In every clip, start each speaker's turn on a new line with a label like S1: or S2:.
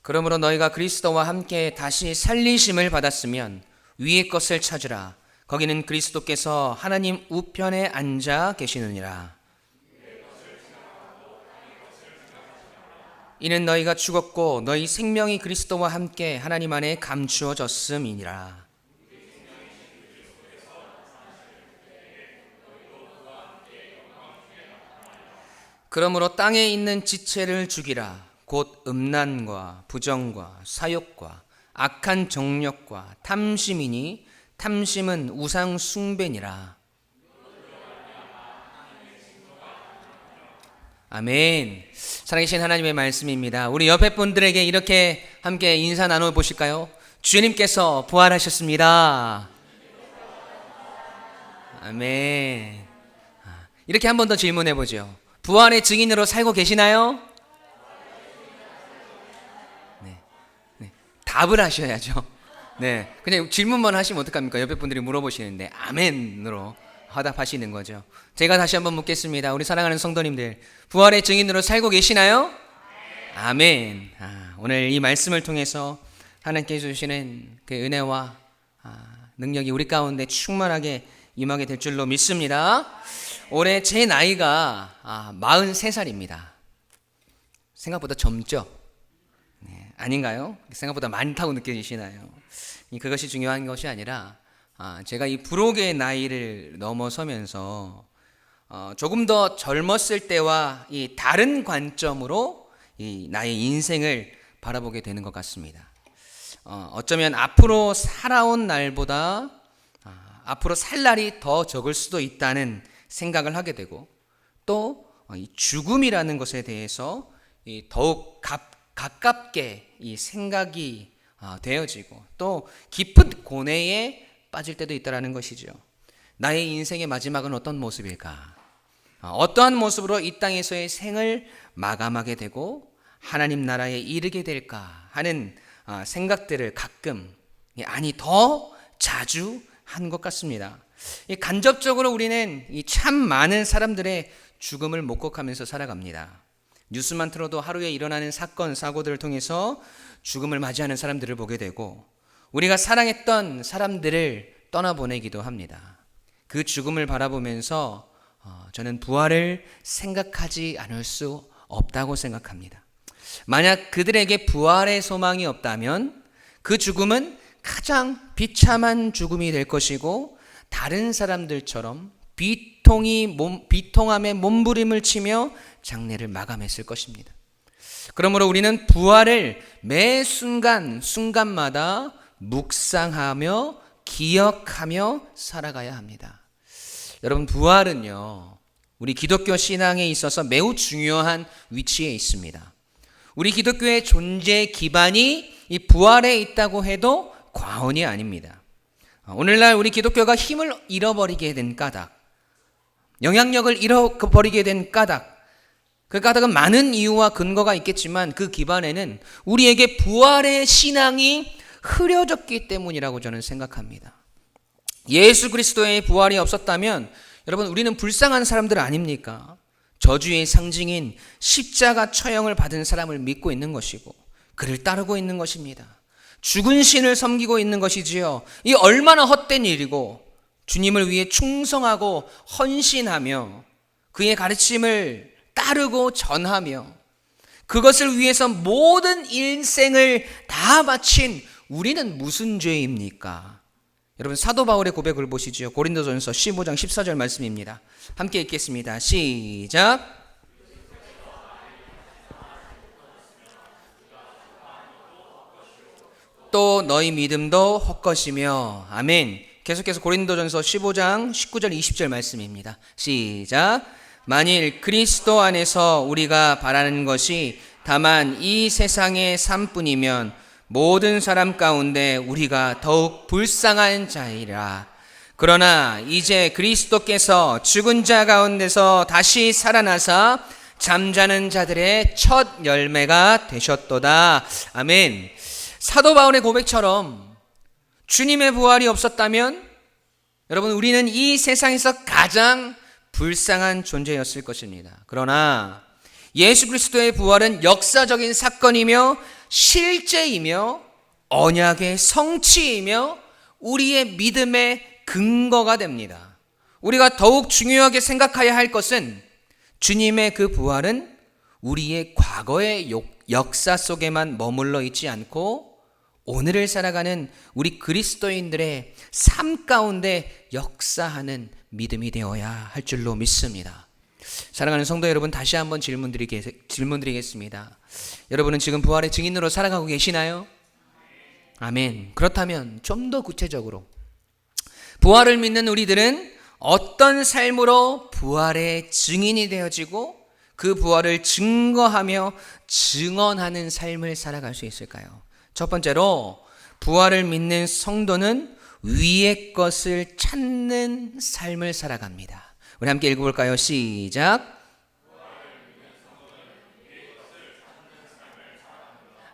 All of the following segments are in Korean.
S1: 그러므로 너희가 그리스도와 함께 다시 살리심을 받았으면 위의 것을 찾으라. 거기는 그리스도께서 하나님 우편에 앉아 계시느니라. 이는 너희가 죽었고 너희 생명이 그리스도와 함께 하나님 안에 감추어졌음이니라. 그러므로 땅에 있는 지체를 죽이라. 곧 음란과 부정과 사욕과 악한 정욕과 탐심이니 탐심은 우상 숭배니라. 아멘. 살아계신 하나님의 말씀입니다. 우리 옆에 분들에게 이렇게 함께 인사 나눠 보실까요? 주님께서 부활하셨습니다. 아멘. 이렇게 한 번 더 질문해 보죠. 부활의 증인으로 살고 계시나요? 네. 답을 하셔야죠. 네. 그냥 질문만 하시면 어떡합니까? 옆에 분들이 물어보시는데 아멘으로 화답하시는 거죠. 제가 다시 한번 묻겠습니다. 우리 사랑하는 성도님들, 부활의 증인으로 살고 계시나요? 아멘. 오늘 이 말씀을 통해서 하나님께서 주시는 그 은혜와 능력이 우리 가운데 충만하게 임하게 될 줄로 믿습니다. 올해 제 나이가 43살입니다. 생각보다 젊죠? 네, 아닌가요? 생각보다 많다고 느껴지시나요? 그것이 중요한 것이 아니라 제가 이 부록의 나이를 넘어서면서 조금 더 젊었을 때와 이 다른 관점으로 이 나의 인생을 바라보게 되는 것 같습니다. 어쩌면 앞으로 살아온 날보다 앞으로 살 날이 더 적을 수도 있다는 생각을 하게 되고, 또 이 죽음이라는 것에 대해서 더욱 가깝게 이 생각이 되어지고, 또 깊은 고뇌에 빠질 때도 있다라는 것이죠. 나의 인생의 마지막은 어떤 모습일까? 어떠한 모습으로 이 땅에서의 생을 마감하게 되고 하나님 나라에 이르게 될까 하는 생각들을 가끔, 아니 더 자주 한 것 같습니다. 간접적으로 우리는 참 많은 사람들의 죽음을 목격하면서 살아갑니다. 뉴스만 틀어도 하루에 일어나는 사건, 사고들을 통해서 죽음을 맞이하는 사람들을 보게 되고, 우리가 사랑했던 사람들을 떠나보내기도 합니다. 그 죽음을 바라보면서 저는 부활을 생각하지 않을 수 없다고 생각합니다. 만약 그들에게 부활의 소망이 없다면 그 죽음은 가장 비참한 죽음이 될 것이고, 다른 사람들처럼 비통함에 몸부림을 치며 장례를 마감했을 것입니다. 그러므로 우리는 부활을 매 순간마다 묵상하며 기억하며 살아가야 합니다. 여러분, 부활은요, 우리 기독교 신앙에 있어서 매우 중요한 위치에 있습니다. 우리 기독교의 존재 기반이 이 부활에 있다고 해도 과언이 아닙니다. 오늘날 우리 기독교가 힘을 잃어버리게 된 까닭, 영향력을 잃어버리게 된 까닭, 그 까닭은 많은 이유와 근거가 있겠지만 그 기반에는 우리에게 부활의 신앙이 흐려졌기 때문이라고 저는 생각합니다. 예수 그리스도의 부활이 없었다면 여러분, 우리는 불쌍한 사람들 아닙니까? 저주의 상징인 십자가 처형을 받은 사람을 믿고 있는 것이고 그를 따르고 있는 것입니다. 죽은 신을 섬기고 있는 것이지요. 이 얼마나 헛된 일이고, 주님을 위해 충성하고 헌신하며 그의 가르침을 따르고 전하며 그것을 위해서 모든 일생을 다 바친 우리는 무슨 죄입니까? 여러분, 사도 바울의 고백을 보시죠. 고린도전서 15장 14절 말씀입니다. 함께 읽겠습니다. 시작. 또 너희 믿음도 헛것이며. 아멘. 계속해서 고린도전서 15장 19절 20절 말씀입니다. 시작. 만일 그리스도 안에서 우리가 바라는 것이 다만 이 세상의 삶뿐이면 모든 사람 가운데 우리가 더욱 불쌍한 자이라. 그러나 이제 그리스도께서 죽은 자 가운데서 다시 살아나사 잠자는 자들의 첫 열매가 되셨도다. 아멘. 사도 바울의 고백처럼 주님의 부활이 없었다면 여러분, 우리는 이 세상에서 가장 불쌍한 존재였을 것입니다. 그러나 예수 그리스도의 부활은 역사적인 사건이며 실제이며 언약의 성취이며 우리의 믿음의 근거가 됩니다. 우리가 더욱 중요하게 생각해야 할 것은 주님의 그 부활은 우리의 과거의 역사 속에만 머물러 있지 않고 오늘을 살아가는 우리 그리스도인들의 삶 가운데 역사하는 믿음이 되어야 할 줄로 믿습니다. 사랑하는 성도 여러분, 다시 한번 질문드리겠습니다. 여러분은 지금 부활의 증인으로 살아가고 계시나요? 아멘. 그렇다면 좀 더 구체적으로 부활을 믿는 우리들은 어떤 삶으로 부활의 증인이 되어지고 그 부활을 증거하며 증언하는 삶을 살아갈 수 있을까요? 첫 번째로 부활을 믿는 성도는 위의 것을 찾는 삶을 살아갑니다. 우리 함께 읽어볼까요? 시작.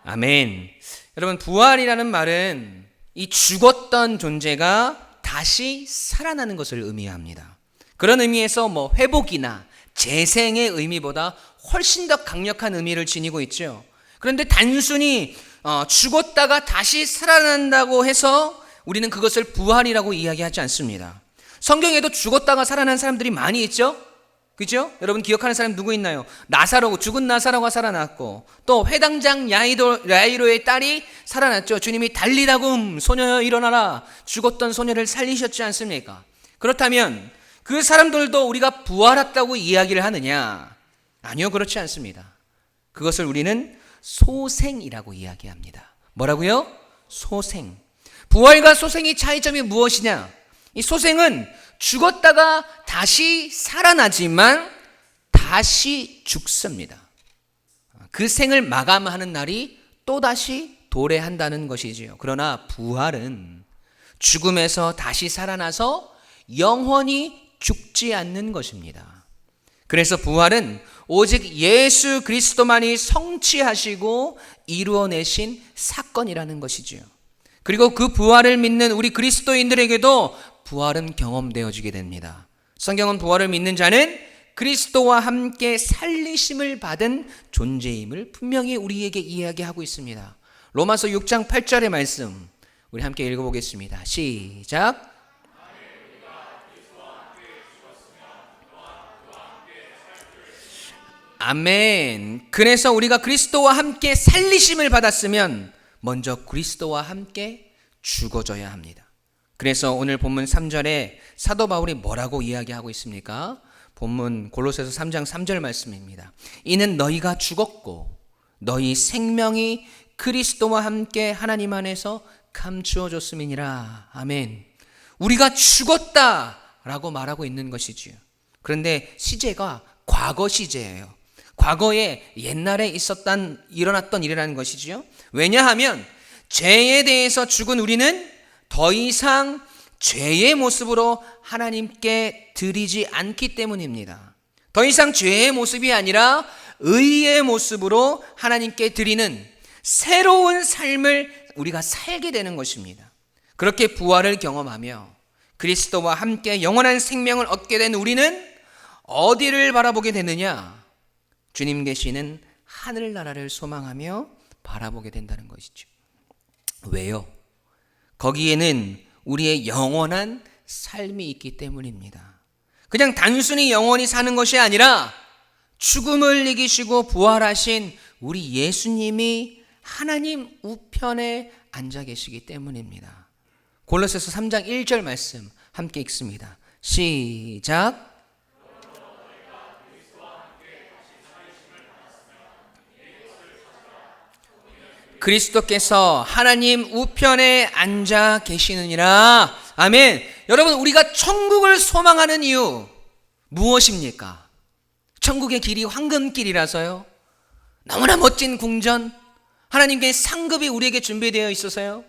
S1: 아멘. 여러분, 부활이라는 말은 이 죽었던 존재가 다시 살아나는 것을 의미합니다. 그런 의미에서 회복이나 재생의 의미보다 훨씬 더 강력한 의미를 지니고 있죠. 그런데 단순히 죽었다가 다시 살아난다고 해서 우리는 그것을 부활이라고 이야기하지 않습니다. 성경에도 죽었다가 살아난 사람들이 많이 있죠? 그죠? 여러분 기억하는 사람 누구 있나요? 죽은 나사로가 살아났고, 또 회당장 야이로의 딸이 살아났죠. 주님이 달리다금 소녀여 일어나라, 죽었던 소녀를 살리셨지 않습니까? 그렇다면 그 사람들도 우리가 부활했다고 이야기를 하느냐? 아니요, 그렇지 않습니다. 그것을 우리는 소생이라고 이야기합니다. 뭐라고요? 소생. 부활과 소생의 차이점이 무엇이냐? 이 소생은 죽었다가 다시 살아나지만 다시 죽습니다. 그 생을 마감하는 날이 또다시 도래한다는 것이지요. 그러나 부활은 죽음에서 다시 살아나서 영원히 죽지 않는 것입니다. 그래서 부활은 오직 예수 그리스도만이 성취하시고 이루어내신 사건이라는 것이지요. 그리고 그 부활을 믿는 우리 그리스도인들에게도 부활은 경험되어지게 됩니다. 성경은 부활을 믿는 자는 그리스도와 함께 살리심을 받은 존재임을 분명히 우리에게 이야기하고 있습니다. 로마서 6장 8절의 말씀 우리 함께 읽어보겠습니다. 시작. 아멘. 그래서 우리가 그리스도와 함께 살리심을 받았으면 먼저 그리스도와 함께 죽어져야 합니다. 그래서 오늘 본문 3절에 사도 바울이 뭐라고 이야기하고 있습니까? 본문 골로새서 3장 3절 말씀입니다. 이는 너희가 죽었고 너희 생명이 그리스도와 함께 하나님 안에서 감추어졌음이니라. 아멘. 우리가 죽었다라고 말하고 있는 것이지요. 그런데 시제가 과거 시제예요. 과거에 옛날에 일어났던 일이라는 것이지요. 왜냐하면 죄에 대해서 죽은 우리는 더 이상 죄의 모습으로 하나님께 드리지 않기 때문입니다. 더 이상 죄의 모습이 아니라 의의 모습으로 하나님께 드리는 새로운 삶을 우리가 살게 되는 것입니다. 그렇게 부활을 경험하며 그리스도와 함께 영원한 생명을 얻게 된 우리는 어디를 바라보게 되느냐? 주님 계시는 하늘나라를 소망하며 바라보게 된다는 것이죠. 왜요? 거기에는 우리의 영원한 삶이 있기 때문입니다. 그냥 단순히 영원히 사는 것이 아니라 죽음을 이기시고 부활하신 우리 예수님이 하나님 우편에 앉아 계시기 때문입니다. 골로새서 3장 1절 말씀 함께 읽습니다. 시작. 그리스도께서 하나님 우편에 앉아 계시느니라. 아멘. 여러분, 우리가 천국을 소망하는 이유 무엇입니까? 천국의 길이 황금길이라서요? 너무나 멋진 궁전, 하나님께 상급이 우리에게 준비되어 있어서요?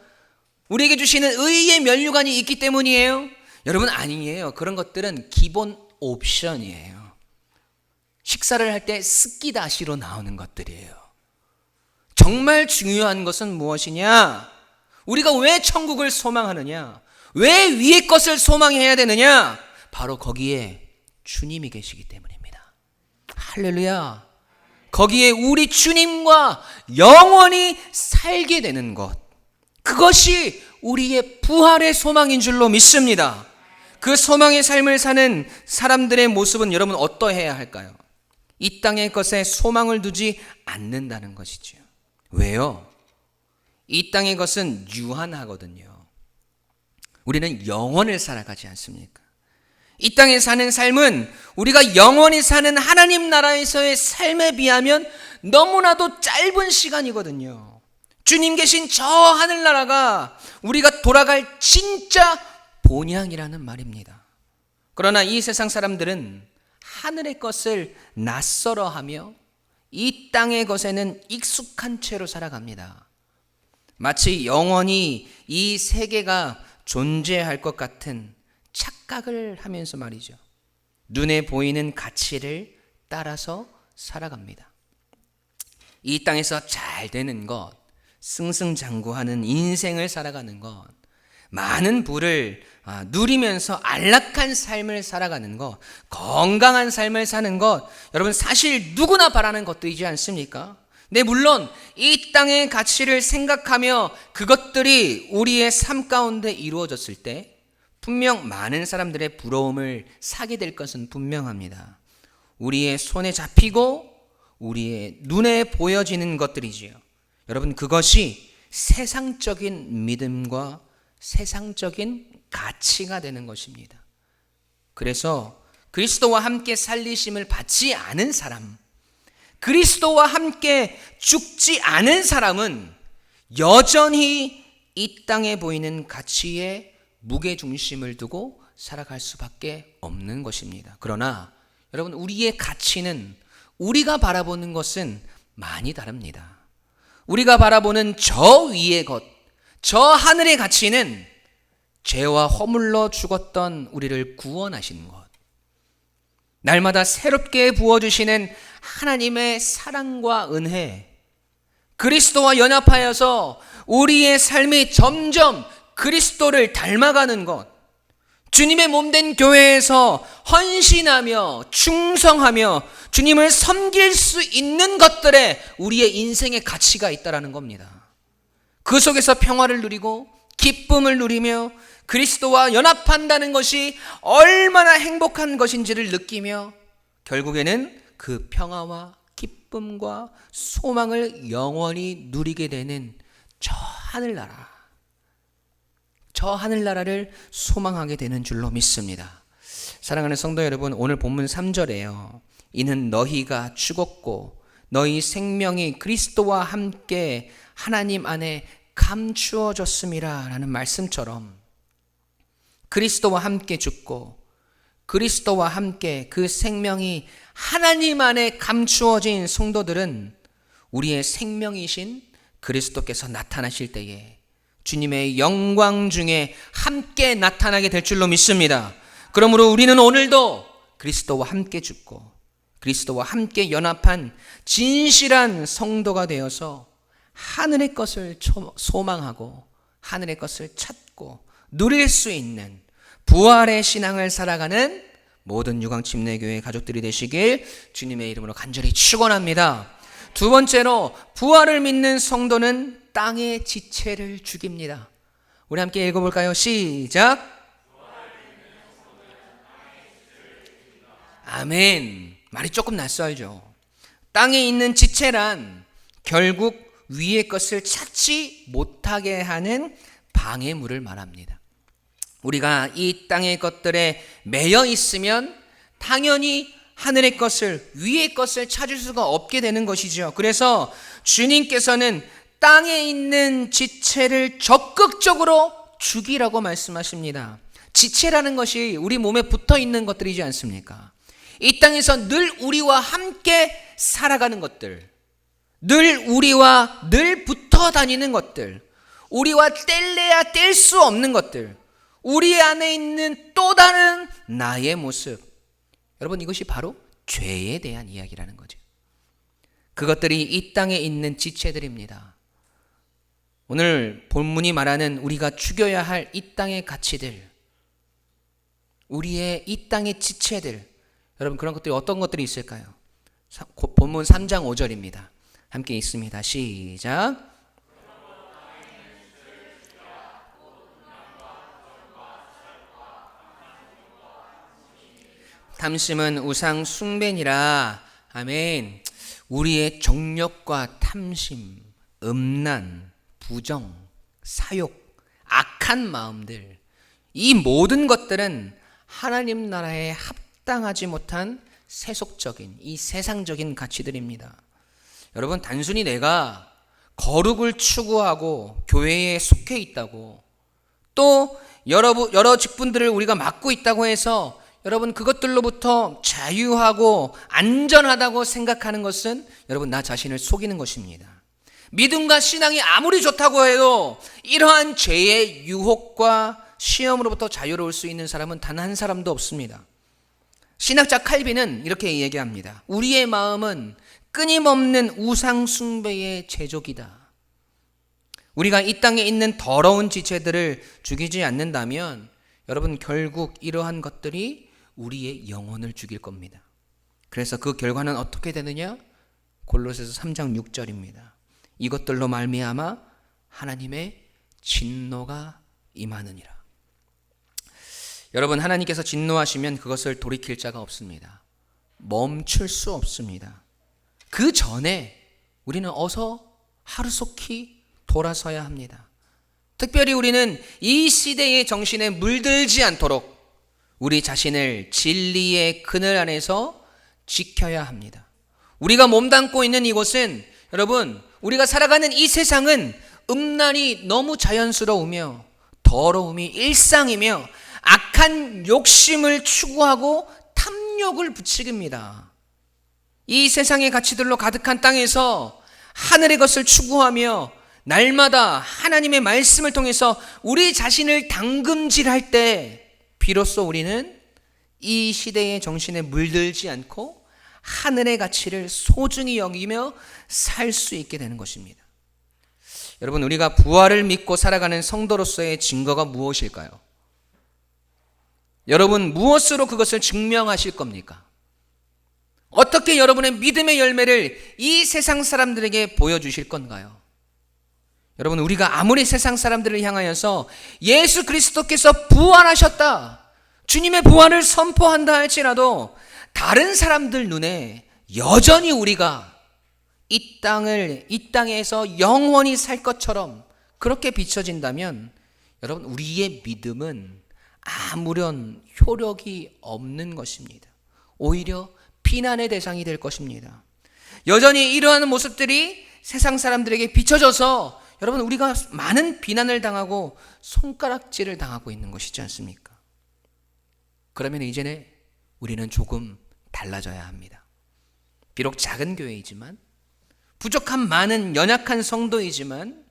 S1: 우리에게 주시는 의의 면류관이 있기 때문이에요? 여러분, 아니에요. 그런 것들은 기본 옵션이에요. 식사를 할 때 스키다시로 나오는 것들이에요. 정말 중요한 것은 무엇이냐? 우리가 왜 천국을 소망하느냐? 왜 위의 것을 소망해야 되느냐? 바로 거기에 주님이 계시기 때문입니다. 할렐루야. 거기에 우리 주님과 영원히 살게 되는 것, 그것이 우리의 부활의 소망인 줄로 믿습니다. 그 소망의 삶을 사는 사람들의 모습은 여러분 어떠해야 할까요? 이 땅의 것에 소망을 두지 않는다는 것이죠. 왜요? 이 땅의 것은 유한하거든요. 우리는 영원을 살아가지 않습니까? 이 땅에 사는 삶은 우리가 영원히 사는 하나님 나라에서의 삶에 비하면 너무나도 짧은 시간이거든요. 주님 계신 저 하늘나라가 우리가 돌아갈 진짜 본향이라는 말입니다. 그러나 이 세상 사람들은 하늘의 것을 낯설어하며 이 땅의 것에는 익숙한 채로 살아갑니다. 마치 영원히 이 세계가 존재할 것 같은 착각을 하면서 말이죠. 눈에 보이는 가치를 따라서 살아갑니다. 이 땅에서 잘 되는 것, 승승장구하는 인생을 살아가는 것, 많은 부를 누리면서 안락한 삶을 살아가는 것, 건강한 삶을 사는 것, 여러분 사실 누구나 바라는 것들이지 않습니까? 네, 물론 이 땅의 가치를 생각하며 그것들이 우리의 삶 가운데 이루어졌을 때 분명 많은 사람들의 부러움을 사게 될 것은 분명합니다. 우리의 손에 잡히고 우리의 눈에 보여지는 것들이지요. 여러분, 그것이 세상적인 믿음과 세상적인 가치가 되는 것입니다. 그래서 그리스도와 함께 살리심을 받지 않은 사람, 그리스도와 함께 죽지 않은 사람은 여전히 이 땅에 보이는 가치에 무게중심을 두고 살아갈 수밖에 없는 것입니다. 그러나 여러분, 우리의 가치는, 우리가 바라보는 것은 많이 다릅니다. 우리가 바라보는 저 위의 것, 저 하늘의 가치는 죄와 허물로 죽었던 우리를 구원하신 것, 날마다 새롭게 부어주시는 하나님의 사랑과 은혜, 그리스도와 연합하여서 우리의 삶이 점점 그리스도를 닮아가는 것, 주님의 몸된 교회에서 헌신하며 충성하며 주님을 섬길 수 있는 것들에 우리의 인생의 가치가 있다는 겁니다. 그 속에서 평화를 누리고 기쁨을 누리며 그리스도와 연합한다는 것이 얼마나 행복한 것인지를 느끼며 결국에는 그 평화와 기쁨과 소망을 영원히 누리게 되는 저 하늘나라, 저 하늘나라를 소망하게 되는 줄로 믿습니다. 사랑하는 성도 여러분, 오늘 본문 3절에요. 이는 너희가 죽었고 너희 생명이 그리스도와 함께 하나님 안에 감추어졌음이라 라는 말씀처럼 그리스도와 함께 죽고 그리스도와 함께 그 생명이 하나님 안에 감추어진 성도들은 우리의 생명이신 그리스도께서 나타나실 때에 주님의 영광 중에 함께 나타나게 될 줄로 믿습니다. 그러므로 우리는 오늘도 그리스도와 함께 죽고 그리스도와 함께 연합한 진실한 성도가 되어서 하늘의 것을 소망하고 하늘의 것을 찾고 누릴 수 있는 부활의 신앙을 살아가는 모든 유광침례교회 가족들이 되시길 주님의 이름으로 간절히 축원합니다. 두 번째로, 부활을 믿는 성도는 땅의 지체를 죽입니다. 우리 함께 읽어볼까요? 시작. 아멘. 말이 조금 낯설죠. 땅에 있는 지체란 결국 위의 것을 찾지 못하게 하는 방해물을 말합니다. 우리가 이 땅의 것들에 매여 있으면 당연히 하늘의 것을, 위의 것을 찾을 수가 없게 되는 것이죠. 그래서 주님께서는 땅에 있는 지체를 적극적으로 죽이라고 말씀하십니다. 지체라는 것이 우리 몸에 붙어 있는 것들이지 않습니까? 이 땅에서 늘 우리와 함께 살아가는 것들, 늘 우리와 늘 붙어 다니는 것들, 우리와 뗄래야 뗄 수 없는 것들, 우리 안에 있는 또 다른 나의 모습, 여러분, 이것이 바로 죄에 대한 이야기라는 거죠. 그것들이 이 땅에 있는 지체들입니다. 오늘 본문이 말하는 우리가 죽여야 할 이 땅의 가치들, 우리의 이 땅의 지체들, 여러분, 그런 것들이 어떤 것들이 있을까요? 본문 3장 5절입니다. 함께 읽습니다. 시작. 탐심은 우상 숭배니라. 아멘. 우리의 정욕과 탐심, 음란, 부정, 사욕, 악한 마음들, 이 모든 것들은 하나님 나라에 합당하지 못한 세속적인, 이 세상적인 가치들입니다. 여러분, 단순히 내가 거룩을 추구하고 교회에 속해 있다고, 또 여러 직분들을 우리가 맡고 있다고 해서 여러분 그것들로부터 자유하고 안전하다고 생각하는 것은 여러분 나 자신을 속이는 것입니다. 믿음과 신앙이 아무리 좋다고 해도 이러한 죄의 유혹과 시험으로부터 자유로울 수 있는 사람은 단 한 사람도 없습니다. 신학자 칼빈은 이렇게 얘기합니다. 우리의 마음은 끊임없는 우상 숭배의 제족이다. 우리가 이 땅에 있는 더러운 지체들을 죽이지 않는다면 여러분 결국 이러한 것들이 우리의 영혼을 죽일 겁니다. 그래서 그 결과는 어떻게 되느냐? 골로새서 3장 6절입니다. 이것들로 말미암아 하나님의 진노가 임하느니라. 여러분, 하나님께서 진노하시면 그것을 돌이킬 자가 없습니다. 멈출 수 없습니다. 그 전에 우리는 어서 하루속히 돌아서야 합니다. 특별히 우리는 이 시대의 정신에 물들지 않도록 우리 자신을 진리의 그늘 안에서 지켜야 합니다. 우리가 몸담고 있는 이곳은 여러분, 우리가 살아가는 이 세상은 음란이 너무 자연스러우며 더러움이 일상이며 악한 욕심을 추구하고 탐욕을 부추깁니다. 이 세상의 가치들로 가득한 땅에서 하늘의 것을 추구하며 날마다 하나님의 말씀을 통해서 우리 자신을 당금질할 때 비로소 우리는 이 시대의 정신에 물들지 않고 하늘의 가치를 소중히 여기며 살 수 있게 되는 것입니다. 여러분, 우리가 부활을 믿고 살아가는 성도로서의 증거가 무엇일까요? 여러분, 무엇으로 그것을 증명하실 겁니까? 어떻게 여러분의 믿음의 열매를 이 세상 사람들에게 보여주실 건가요? 여러분, 우리가 아무리 세상 사람들을 향하여서 예수 그리스도께서 부활하셨다, 주님의 부활을 선포한다 할지라도 다른 사람들 눈에 여전히 우리가 이 땅에서 영원히 살 것처럼 그렇게 비춰진다면 여러분, 우리의 믿음은 아무런 효력이 없는 것입니다. 오히려 비난의 대상이 될 것입니다. 여전히 이러한 모습들이 세상 사람들에게 비춰져서 여러분, 우리가 많은 비난을 당하고 손가락질을 당하고 있는 것이지 않습니까? 그러면 이제는 우리는 조금 달라져야 합니다. 비록 작은 교회이지만, 부족한 많은 연약한 성도이지만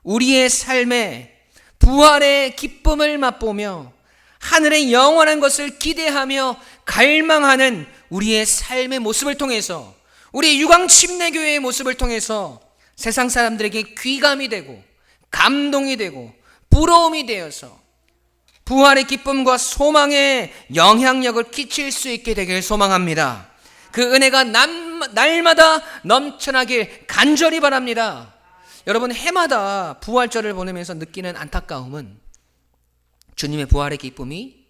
S1: 우리의 삶에 부활의 기쁨을 맛보며 하늘의 영원한 것을 기대하며 갈망하는 우리의 삶의 모습을 통해서, 우리 유광침례교회의 모습을 통해서 세상 사람들에게 귀감이 되고 감동이 되고 부러움이 되어서 부활의 기쁨과 소망의 영향력을 끼칠 수 있게 되길 소망합니다. 그 은혜가 날마다 넘쳐나길 간절히 바랍니다. 여러분, 해마다 부활절을 보내면서 느끼는 안타까움은 주님의 부활의 기쁨이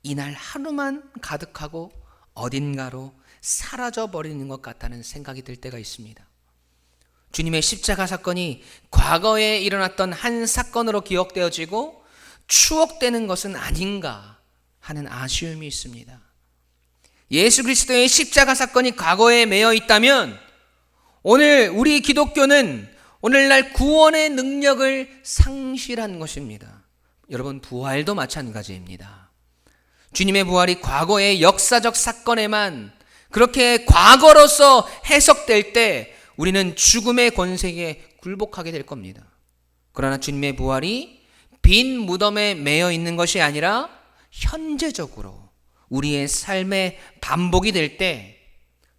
S1: 이날 하루만 가득하고 어딘가로 사라져버리는 것 같다는 생각이 들 때가 있습니다. 주님의 십자가 사건이 과거에 일어났던 한 사건으로 기억되어지고 추억되는 것은 아닌가 하는 아쉬움이 있습니다. 예수 그리스도의 십자가 사건이 과거에 매여 있다면 오늘 우리 기독교는 오늘날 구원의 능력을 상실한 것입니다. 여러분, 부활도 마찬가지입니다. 주님의 부활이 과거의 역사적 사건에만 그렇게 과거로서 해석될 때 우리는 죽음의 권세에 굴복하게 될 겁니다. 그러나 주님의 부활이 빈 무덤에 매여 있는 것이 아니라 현재적으로 우리의 삶의 반복이 될 때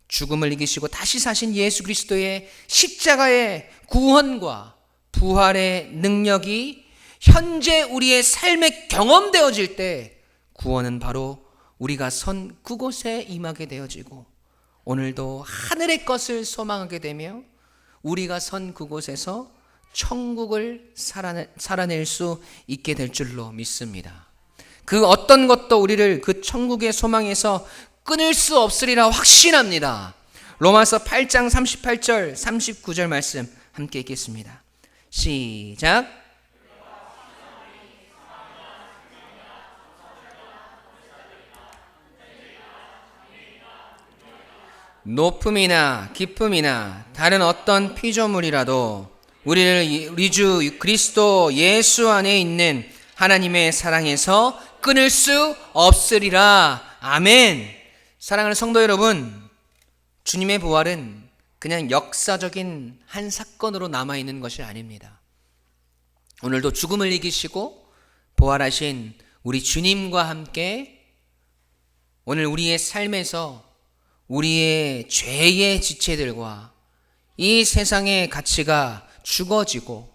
S1: 죽음을 이기시고 다시 사신 예수 그리스도의 십자가의 구원과 부활의 능력이 현재 우리의 삶에 경험되어질 때 구원은 바로 우리가 선 그곳에 임하게 되어지고 오늘도 하늘의 것을 소망하게 되며 우리가 선 그곳에서 천국을 살아낼 수 있게 될 줄로 믿습니다. 그 어떤 것도 우리를 그 천국의 소망에서 끊을 수 없으리라 확신합니다. 로마서 8장 38절 39절 말씀 함께 읽겠습니다. 시작. 높음이나 기쁨이나 다른 어떤 피조물이라도 우리 주 그리스도 예수 안에 있는 하나님의 사랑에서 끊을 수 없으리라. 아멘. 사랑하는 성도 여러분, 주님의 부활은 그냥 역사적인 한 사건으로 남아있는 것이 아닙니다. 오늘도 죽음을 이기시고 부활하신 우리 주님과 함께 오늘 우리의 삶에서 우리의 죄의 지체들과 이 세상의 가치가 죽어지고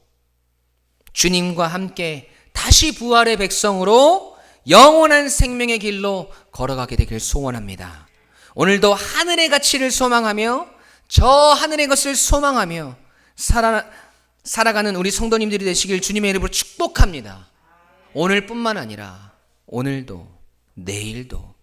S1: 주님과 함께 다시 부활의 백성으로 영원한 생명의 길로 걸어가게 되길 소원합니다. 오늘도 하늘의 가치를 소망하며 저 하늘의 것을 소망하며 살아가는 우리 성도님들이 되시길 주님의 이름으로 축복합니다. 오늘뿐만 아니라 오늘도 내일도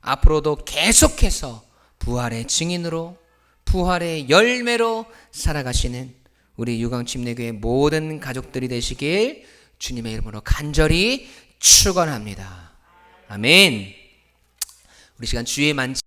S1: 앞으로도 계속해서 부활의 증인으로 부활의 열매로 살아가시는 우리 유광침례교회 모든 가족들이 되시길 주님의 이름으로 간절히 축원합니다. 아멘. 우리 시간 주의 만지